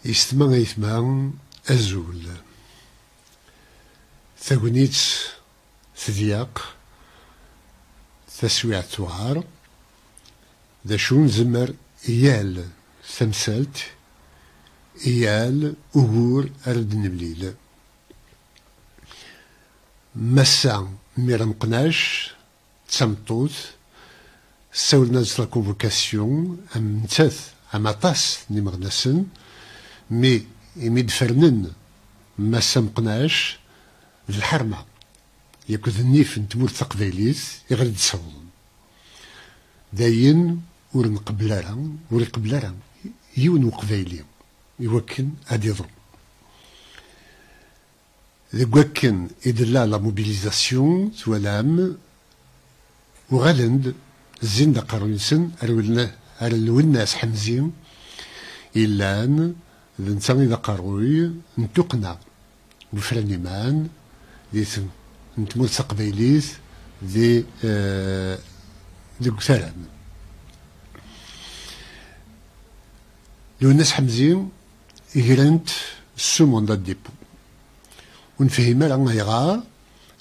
يسمى أزول ثاغنيت ثدياق تسويع توعار ذا شون زمر إيال ثمثلت إيال أغور أرد نبليل مسا ميرم قناش تسمطوت ساولنا لا كونفوكاسيون أم نتاث أم أطاس نمغنسن مي دفرنن مسا مقناش ذي الحرمة ياكو ذنيف نتمور تقبيليت يغرد تصوم داين ور نقبلارا ور يقبلارا يون وقبايلي يوكن هادي يضرب ذاك وكن إدلا لا موبيليزاسيون توالام وغالند الزين دا قارونسن الناس حمزين إلان ذا نتاني دا قاروي نتوقنا بفرانيمان دي نتمول تقبيليت دي قثالان لو الناس حمزين إجرانت السومون دا ديبو ونفهم راه يغار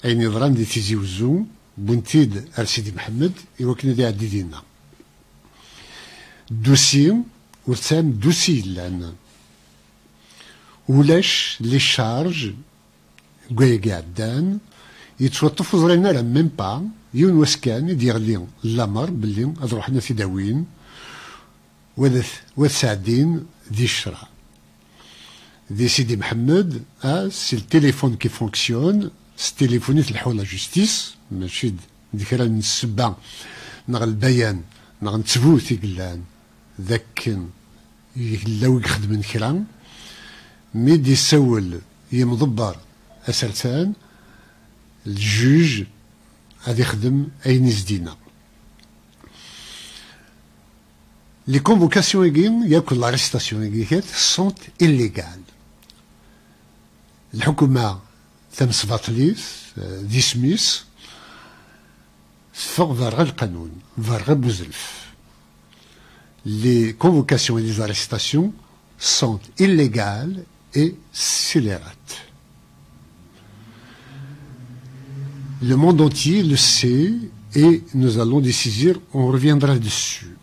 أين يضران دي تيزي وزو بنتيد أرسيدي محمد يوكنا دي عدي دينا دوسي وتسام دوسي لان ولاش لي شارج كوايا قعدان يتوطف وزرينا راه ميم با يون واسكان يدير لي لامر بلي غاد روحنا في داوين وساعدين دي الشرع دي سيدي محمد سي التليفون كي فونكسيون سي تليفونيت الحول لا جوستيس ماشي ديك راه نسبع نغ البيان نغ نتبوت يقلان ذاك لو يخدم كرا مي دي سول يمضبر اسرتان الجوج غادي يخدم اين يزدينا لي كونفوكاسيون يجين ياكل لاريستاسيون يجيكات سونت إليغال الحكومة تمسباطليس دي سميس فوق فارغ القانون فارغ بوزلف لي كونفوكاسيون et les arrestations sont illégales et scélérates. Le monde entier le sait et nous allons décider, on reviendra dessus.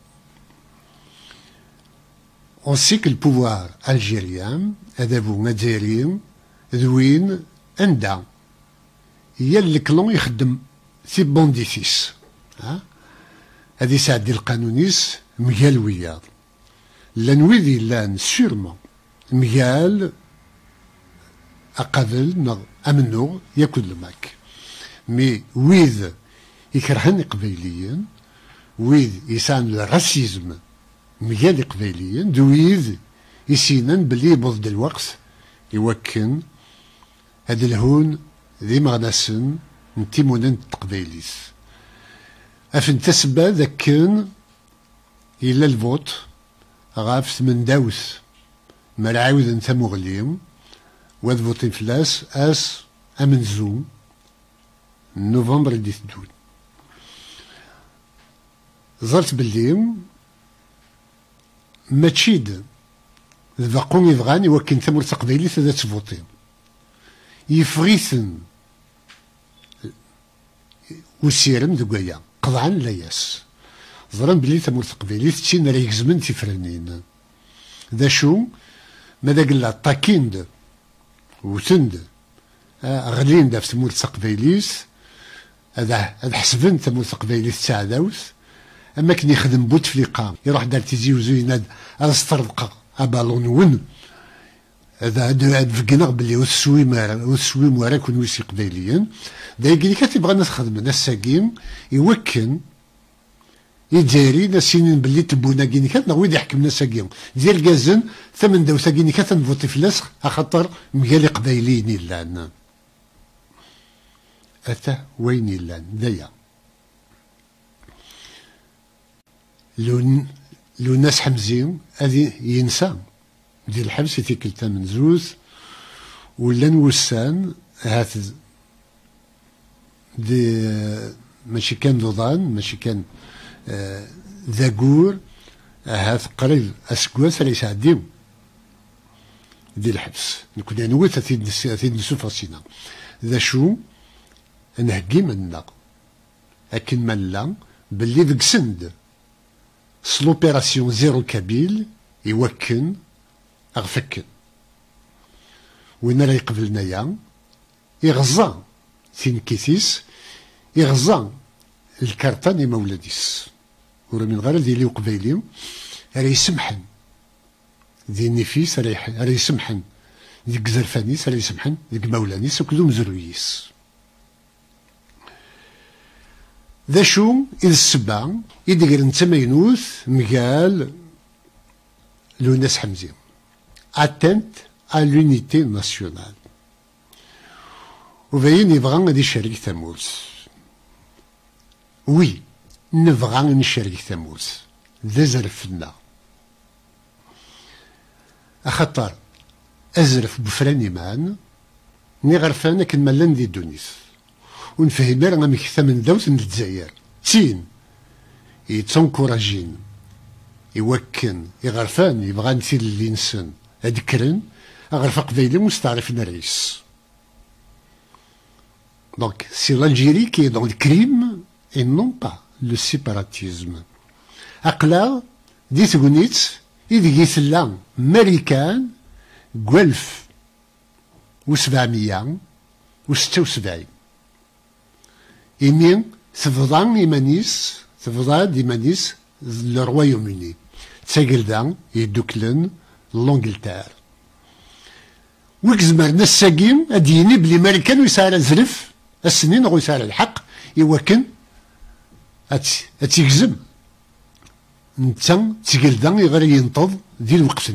On sait que le pouvoir algérien, هذابو مدارين ذوين عندها هي اللي كلون يخدم في بونديفيس هذه ساعد القانونيس مجال وياض لانويذي لان سيرمون مجال أقابل أمنو ياكل الماك مي ويذ يكرهن قبيليا ويذ يسان الراسيزم مجال قبيليا دويذ يسينن بلي يبض الوقت يوكن هاد الهون ذي مغناسن نتيمونن تقبيليس أفن تسبا ذاكن إلا الفوت غاف من داوث مرعاوذ انت مغليم وذ فوتين فلاس أس أمنزوم نوفمبر اللي تدون زرت بالليم ما تشيد ذاقون يبغاني وكن ثمر تقبيلي ذا تفوتين يفغيثن وسيرم دقايا قضعا لا ياس ظلم بلي ثمر تقبيلي تشين راه يكزمن تفرنين ذا شو ماذا قال طاكيند وتند غلين دا في ثمور تقبيليس هذا حسبن ثمور تقبيليس تاع داوث اما كان يخدم بوتفليقه يروح دار تيزي وزو يناد استربقه ابالون ون هذا فقنا بلي وسوي مورا كون ويسي قبيليا دا يقول لك تبغى نخدم ناس ساكين يوكن يداري ناسين بلي تبونا كيني كات نغوي يحكم ناس ساكين ديال كازن ثمن داو ساكيني كات نفوتي فلاس خاطر مقالي قبايليين يلان اتا وين يلان دايا لو ناس حمزين هذه ينسى ديال الحبس يتيكلتا من زوز ولا نوسان هات دي ماشي كان ضوضان ماشي كان ذاكور هات قريب اسكواس راه يسعديو دي الحبس نكون نوث ثيد نسوف راسينا ذا شو نهجي منا لكن ملا باللي ذك سند سلوبيراسيون زيرو كابيل يوكن أغفكن وين راه يقبل نيا يغزى ثين كيثيس يغزى الكارتان مولديس ورا من غير ذي اللي وقبيلي راه يسمحن ذي النفيس راه يسمحن ذيك زرفانيس راه يسمحن ذيك مولانيس وكلهم زرويس ذا شو إذ السبع يدير نتمينوث مقال لوناس حمزي atteinte à l'unité nationale وباين يبغى غادي يشارك تموز وي نبغى نشارك تموز ذا زرفنا أخطر أزرف بفران إيمان ني غرفانا كن مالان ذي دونيس ونفهم راه مكثا من دوت من الجزائر تين يتنكوراجين يوكن يغرفان يبغى نثير الانسان هذكرن غرفا قبيلي مستعرفين الرئيس دونك سي l'Algérie qui est dans le crime et non pas le séparatisme أقلا دي تقنيت إذ يثلا ماريكان 1776 إمين تفضل إيمانيس الرويوموني تساقل يدوكلن لونجلتير وكزمرنا الساقيم أديني بلي ماريكان ويسال زرف السنين غو يسال الحق يوكن أتيكزم نتا تسقل يغير ينتظ ذي الوقت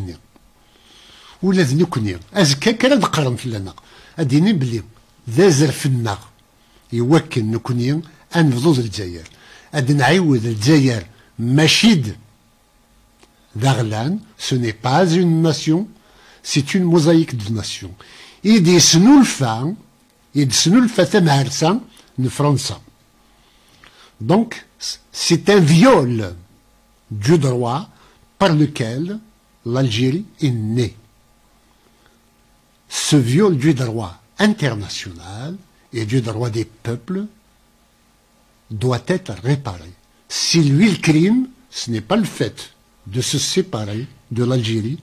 ولا ذني كني أزكا كرا دقرن فلنا أديني بلي ذا زرفنا يوكن نكوني أنفضو الجزائر أد نعيود الجزائر ماشيد داغلان ce n'est pas une nation c'est une mosaïque de nations إيدي سنو الفا تمهرسا نفرنسا donc c'est un viol du droit par lequel l'Algérie est née ce viol du droit international et du droit des peuples doit être réparé. Si lui, le crime, ce n'est pas le fait de se séparer de l'Algérie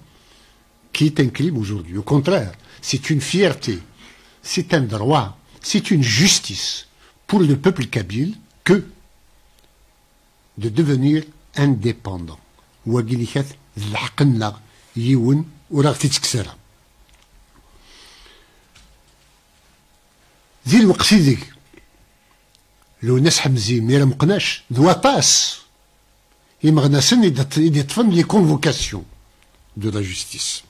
qui est un crime aujourd'hui. Au contraire, c'est une fierté, c'est un droit, c'est une justice pour le peuple kabyle que de devenir indépendant. وقيليكات الحقنا يون وراغ تتكسرها ذي الوقت ذيك لو ناس حمزي ميرا مقناش ذو طاس يمغناسن يدطفن لي كونفوكاسيون دو لا جوستيس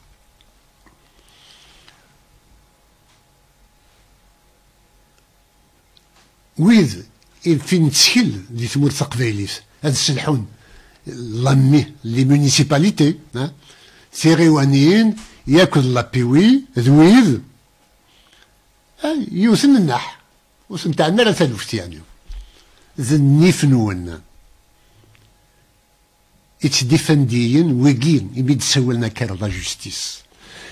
ويذ فين تسكيل دي ثمور تقبايليس هاد السلحون لامي لي مونيسيباليتي سيريوانيين ياكل لابيوي ذويذ يوثن النح وسن تاعنا راه ثالوفت يعني ذني فنون يتديفنديين ويقين يبيد سولنا كار لا جوستيس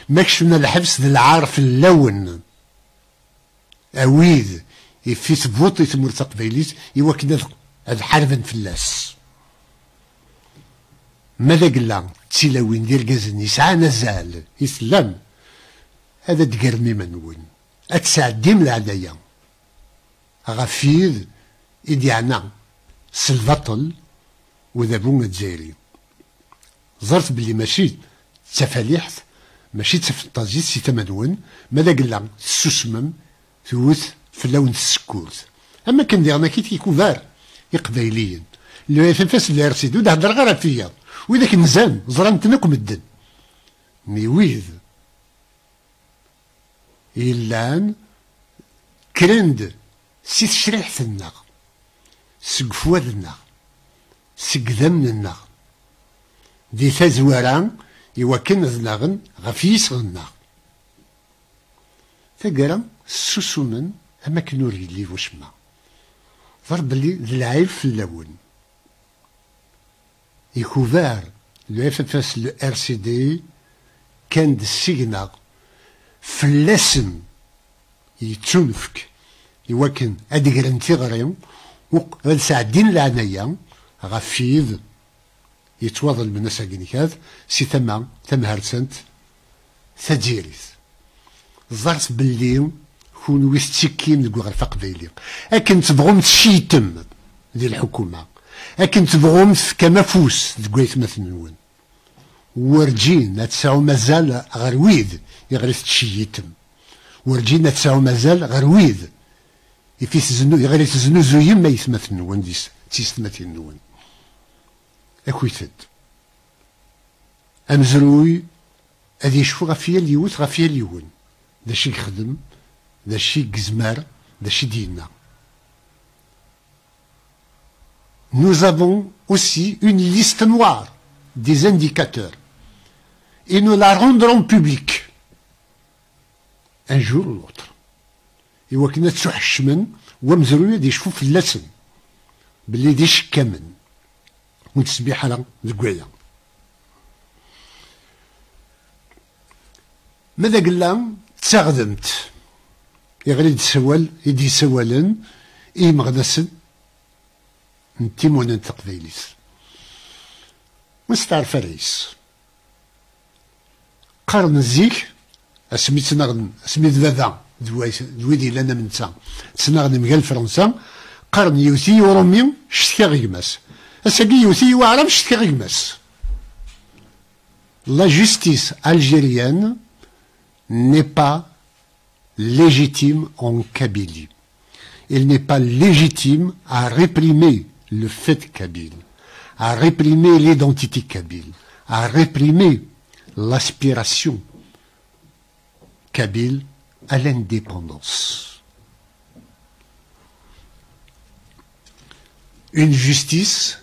ماكشفنا الحبس ذا العارف اللون اويذ في ثبوطي ثمور تقبيليت يوكنا هاد حرفا فلاس ماذا قلنا تيلاوين ديال كازن يسعى نزال يسلم هذا تقرمي منون أتسعديم العدايا غفيذ إديانا سلفطل وذا بون الجزائري زرت بلي ماشي تفاليحت ماشي تفطازيت سي تمنون ماذا قلنا السسمم ثوث في اللون السكورت أما كان ديرنا كي تيكوفار يقبايليين اللي يفنفاس اللي رسيدو ده هدر غير فيا وإذاك مزال زرنتناك مدن ميويذ إلان كرند سي تشريحتنا سقفوادنا سقدمنا دي تزواران يوكن ذناغن غفيس غنا تقرا سوسومن أما كنور يلي وشما ضرب لي العيب في اللون يكوفار لو اف اف اس لو ار سي دي كان السيغنا فلاسن يتسونفك يوكن أدقرن تغريم وغاد ساعدين العناية غفيذ يتواضل من الناس هكذا سي تمهرسنت تجيريث زرت باللي كون ويستيكين نقول غير قبيلي لكن تبغون تشيتم ديال الحكومه لكن تبغون كمفوس تقويت مثلا ورجين تساو مازال غير ويد يغرس تشيتم ورجين تساو مازال غير ويد يفيس زنو يغرس زنو زويم ما يثمث نون ديس تيستمث نون اكويتد امزروي هذه يشوف غفيا اليوت غفيا اليون دا شي يخدم دا شي كزمار دا شي دينا. Nous avons aussi une liste noire des indicateurs et nous la rendrons publique un jour ou l'autre. إوا كنا تسحشمن ومزروية دي يشوفوا في اللسن باللي دي شكامن ونتسبيح على زكوايا. ماذا قلنا تساغدمت يغري تسوال يدي سوالن إي مغدسن نتيمون تقبيليس مستعرف رئيس قرن الزيك اسمي تنغن اسمي ذبابا دويدي لنا من تا تنغن مقال فرنسا قرن يوثي ورومي شتكا غيماس اساقي يوثي وعرب شتكا غيماس. La justice algérienne n'est pas légitime en Kabylie. Il n'est pas légitime à réprimer le fait kabyle, à réprimer l'identité kabyle, à réprimer l'aspiration kabyle à l'indépendance. Une justice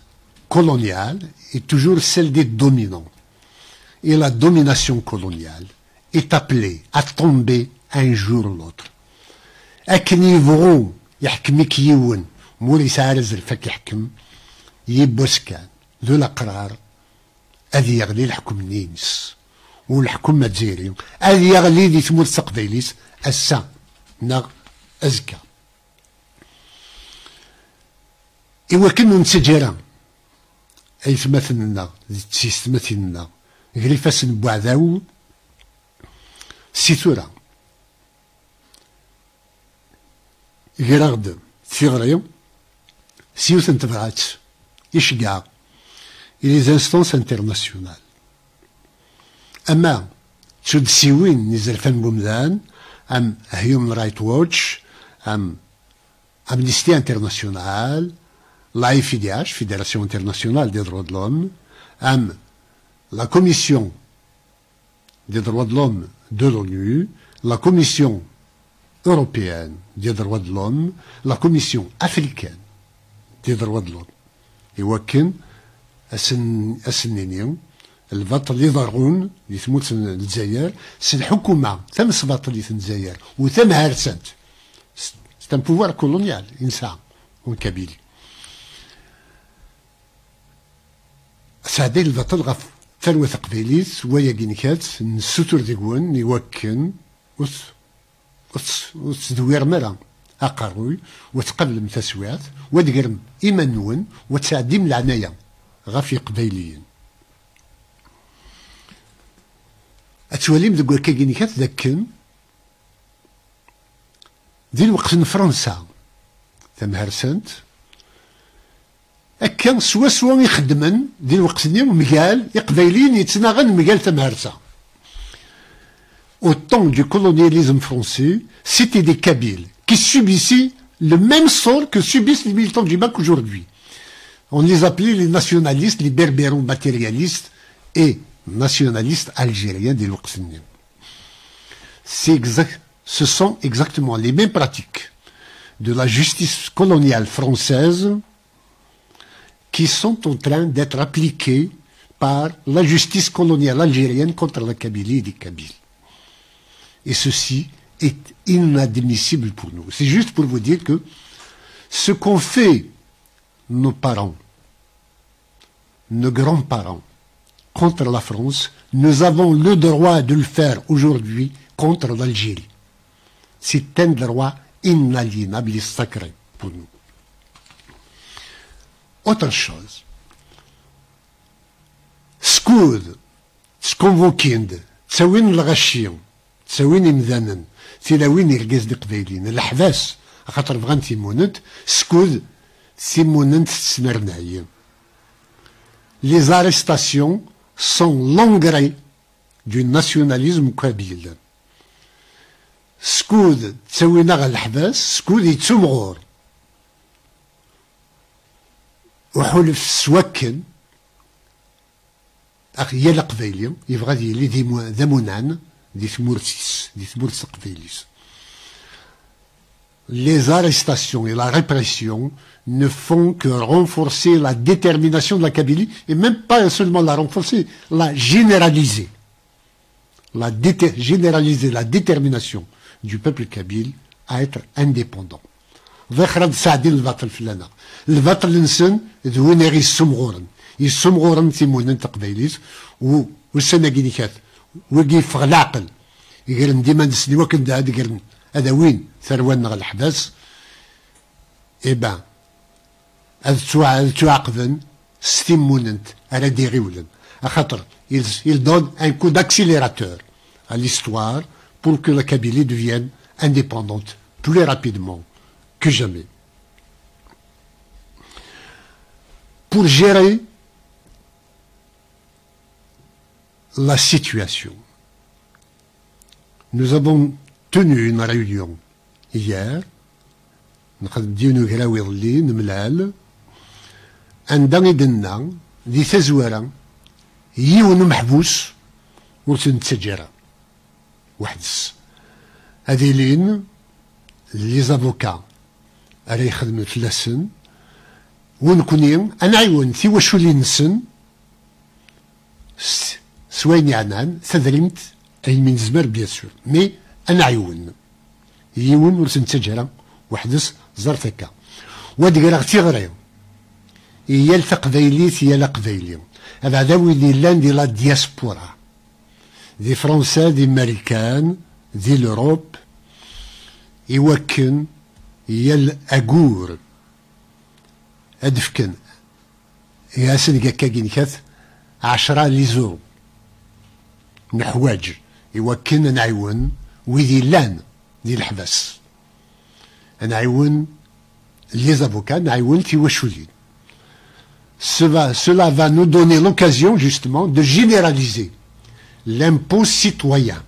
coloniale est toujours celle des dominants. Et la domination coloniale est appelée à tomber un jour ou l'autre. أكن يبغو يحكمك يون مولي سعر زرفك يحكم يبوس كان ذو الأقرار أذي يغلي الحكم نينس والحكم تزيري أذي يغلي ذي ثمور تقبيليس السا نغ أزكى. إوا كنو نتجرى أي ثمثلنا تسيستمثلنا غريفاس بوعذاو سيثورا غيرغد ثيغريو سيوث انتفعات يشقع إلى les instances internationales. أما تشد سيوين نزرفان بومدان أم هيومن رايت ووتش أم أمنيستي انترناسيونال لا FIDH Fédération internationale des droits de l'homme أم la Commission des droits de l'homme de l'ONU, la Commission européenne des droits de l'homme, la Commission africaine des droits de l'homme. إوكن السنينيون البطل اللي ضرغون اللي تموت الجزائر سن حكومة ثم سباط اللي في الجزائر وثم هارسنت سن بوفوار كولونيال إنسان وكبيل سعدين البطل غف ثروة قبيليت ويا كينكات السطور ديكون يوكن وتدوير مرة أقروي وتقبل تسويات ودقرم إيمانون وتساعدين العناية غافي قبيليين. أتوليم دقوا كينكات ذاكن دي الوقت فرنسا ثم هرسنت أكن سوا يخدمن دي الوقت مجال يقبيلين يتناغن مجال تمهرسا. Au temps du colonialisme français, c'était des Kabyles qui subissaient le même sort que subissent les militants du MAC aujourd'hui. On les appelait les nationalistes, les berbérons matérialistes et nationalistes algériens des Luxembourg. Ce sont exactement les mêmes pratiques de la justice coloniale française qui sont en train d'être appliquées par la justice coloniale algérienne contre la Kabylie et les Kabyles. Et ceci est inadmissible pour nous. C'est juste pour vous dire que ce qu'ont fait nos parents, nos grands-parents contre la France, nous avons le droit de le faire aujourd'hui contre l'Algérie. C'est un droit inaliénable et sacré pour nous. Autre chose. سكود سكونفوكيند تساوين الغشيون تساوين إمذانا تلاوين إرقاز دي قبايلين الأحداث خاطر بغان تيموننت سكود تيموننت تسنرناي. Les arrestations sont l'engrais du nationalisme kabyle. سكود تساوينا غا الأحداث سكود يتسمغور وحلف سوكن هي القبايلية يبغى يلي ذا منان دي ثمورتيس دي ثمورتس قبايليس. Les arrestations et la répression ne font que renforcer la détermination de la Kabylie, et même pas seulement la renforcer, la généraliser. Généraliser la détermination du peuple kabyle à être indépendant. ذخرت ساعدين الباطل فلانا الباطل نسن ذوين غير السمغورن يسمغورن تيمونن تقبايليس والسنة كينيكات وقيف العقل يقرن ديما نسني وكن هذا يقرن هذا وين ثروان غا الحباس إبا هذا تعاقبن ستيموننت على دي غيولن خاطر il donne un coup d'accélérateur à l'histoire pour que la Kabylie devienne indépendante plus rapidement que jamais. Pour gérer la situation, nous avons tenu une réunion hier. نقديو كراوي ظلي نملال عندنا دنا دي تزوارة يون محبوس ورسن تسجرة وحدس هذه لين لي زافوكا راه يخدموا 3 سن ونكوني انا عيون في واش اللي نسن سويني عنان تدريمت اي من زمر بيان سور مي انا عيون يون ورسن تسجرة وحدس زرت هكا ودي غتي غريو هي التقبايليت هي القبايلي هذا ويلي لان دي لا دياسبورا دي فرنسا دي امريكان دي لوروب يوكن هي الاغور ادفكن يا سنكا كاين كاث 10 ليزو نحواج يوكن نعيون ويدي لان دي الحبس نعيون les avocats نعيون في وشولين. Cela va nous donner l'occasion justement de généraliser l'impôt citoyen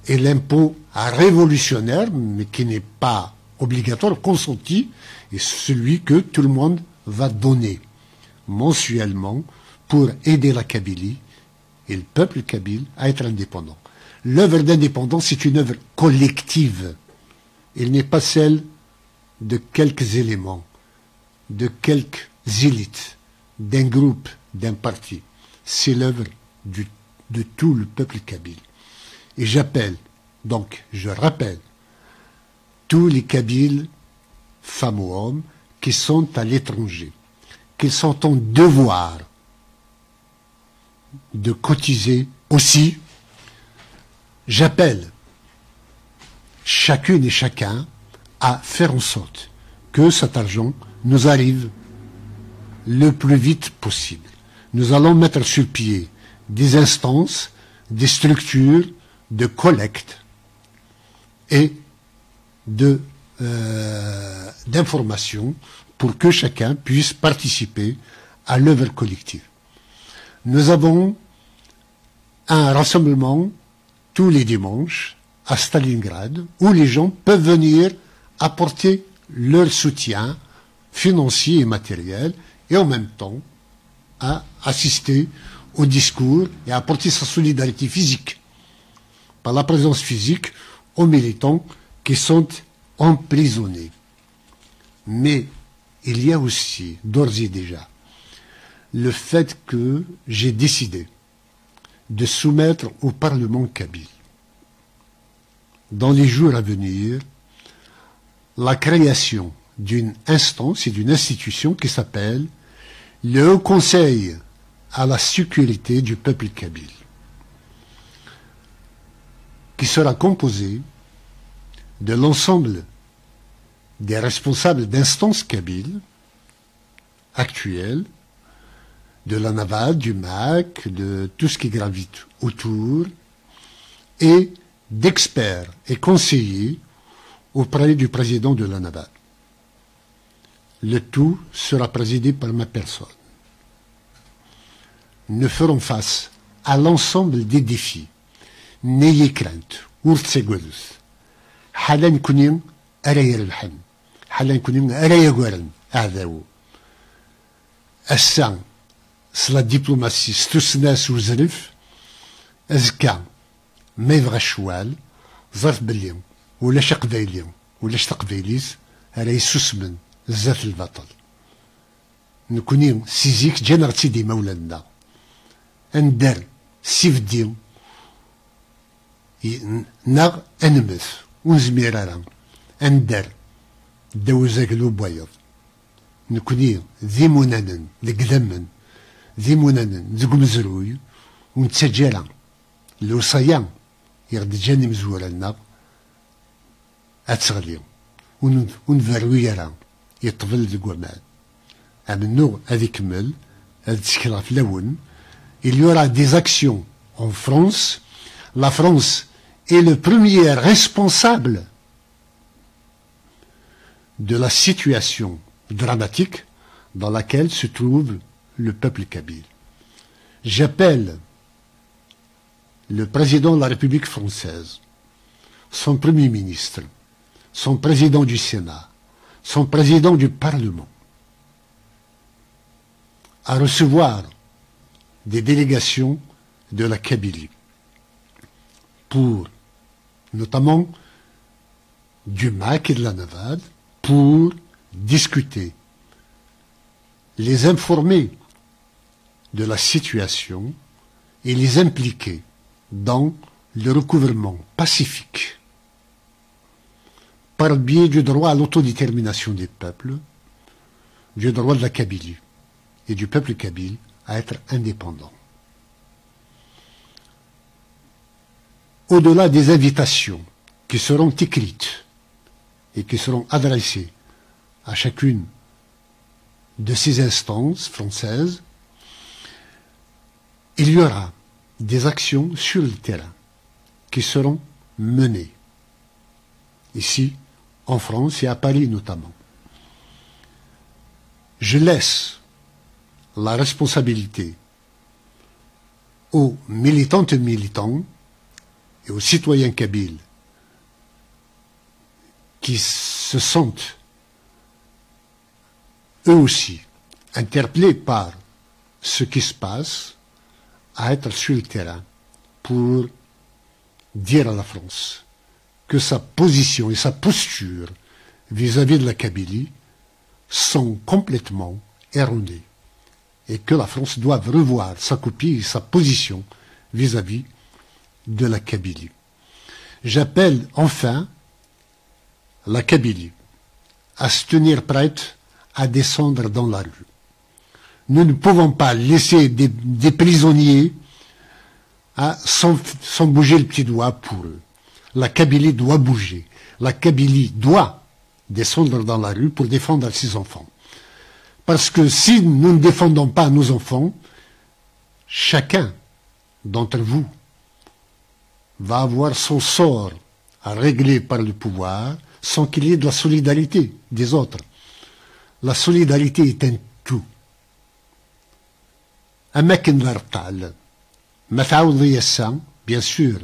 et l'impôt révolutionnaire, mais qui n'est pas obligatoire, consenti, et celui que tout le monde va donner mensuellement pour aider la Kabylie et le peuple kabyle à être indépendant. L'œuvre d'indépendance est une œuvre collective. Elle n'est pas celle de quelques éléments, de quelques élites, d'un groupe, d'un parti. C'est l'œuvre de tout le peuple kabyle. Et j'appelle, donc je rappelle, tous les Kabyles, femmes ou hommes, qui sont à l'étranger, qui sont en devoir de cotiser aussi. J'appelle chacune et chacun à faire en sorte que cet argent nous arrive le plus vite possible. Nous allons mettre sur pied des instances, des structures de collecte et d'information pour que chacun puisse participer à l'œuvre collective. Nous avons un rassemblement tous les dimanches à Stalingrad, où les gens peuvent venir apporter leur soutien financier et matériel, et en même temps à assister au discours et à apporter sa solidarité physique, par la présence physique, aux militants qui sont emprisonnés. Mais il y a aussi, d'ores et déjà, le fait que j'ai décidé de soumettre au Parlement kabyle, dans les jours à venir, la création d'une instance et d'une institution qui s'appelle le Haut Conseil à la sécurité du peuple kabyle. qui sera composé de l'ensemble des responsables d'instances kabyles actuelles, de la NAVAD, du MAC, de tout ce qui gravite autour, et d'experts et conseillers auprès du président de la NAVAD. Le tout sera présidé par ma personne. Nous ferons face à l'ensemble des défis. N'ayez crainte. Urtsegodus. Halan kunin arayerlhan. Halan kunin arayagwaran. A'daou. Assan. C'est la diplomatie. Stusnas ouzrif. Azka. ما يبغى الشوال ظرف باليوم ولا شقبايليوم ولا شتقبايليس راه يسوسمن زاف البطل نكوني سيزيك جنرتي دي مولادنا اندر سيف ديو ناغ انمث ونزمير راه اندر دوزاك لو بيض نكوني ذي منانن لقدمن ذي منانن ذي مزروي ونتسجل لو صيام يغد جاني مزورا لنا اتغلي ونفروي راه يطفل ذي قومان امنو هذي كمل هذي تشكل في لون il y aura des actions en France. La France est le premier responsable de la situation dramatique dans laquelle se trouve le peuple kabyle. J'appelle le président de la République française, son premier ministre, son président du Sénat, son président du Parlement, à recevoir des délégations de la Kabylie pour, notamment du MAC et de la NAVAD, pour discuter, les informer de la situation et les impliquer dans le recouvrement pacifique par le biais du droit à l'autodétermination des peuples, du droit de la Kabylie et du peuple kabyle à être indépendant. Au-delà des invitations qui seront écrites et qui seront adressées à chacune de ces instances françaises, il y aura des actions sur le terrain qui seront menées, ici, en France et à Paris notamment. Je laisse la responsabilité aux militantes et militants et aux citoyens kabyles qui se sentent eux aussi interpellés par ce qui se passe à être sur le terrain pour dire à la France que sa position et sa posture vis-à-vis de la Kabylie sont complètement erronées et que la France doit revoir sa copie et sa position vis-à-vis de la Kabylie. J'appelle enfin la Kabylie à se tenir prête à descendre dans la rue. Nous ne pouvons pas laisser des prisonniers sans bouger le petit doigt pour eux. La Kabylie doit bouger. La Kabylie doit descendre dans la rue pour défendre ses enfants. Parce que si nous ne défendons pas nos enfants, chacun d'entre vous va avoir son sort à régler par le pouvoir sans qu'il y ait de la solidarité des autres. La solidarité est un tout. أماكن الأرطال ما تعاود يسا بيان سور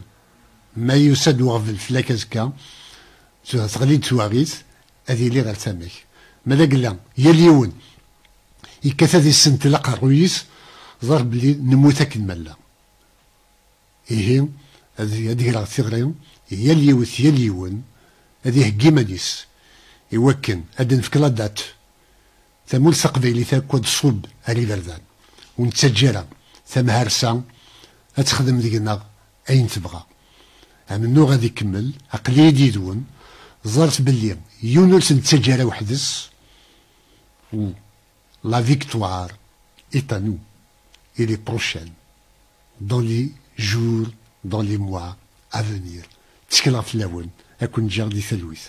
ما يساد وغفل فلاك أزكا تغلي تواغيث هذه اللي غير سامك ماذا قلنا يا اليون يكاثا ذي السنة لقى الرويس ضرب لي نموتك الملا إيه هذه غير ثغرين يا اليوث يا اليون هذه هكيمانيس يوكن هذا نفكلادات ثمول سقبيلي ثاكود صوب هاري بردان ونتسجل ثم هرسا تخدم ديالنا اين تبغى منو غادي يكمل عقلي ديدون زرت باللي يونس نتسجل وحدس و لا فيكتوار est à nous et les prochaines dans les jours dans les mois à venir تشكل في اللون أكون جاغ دي ثلويث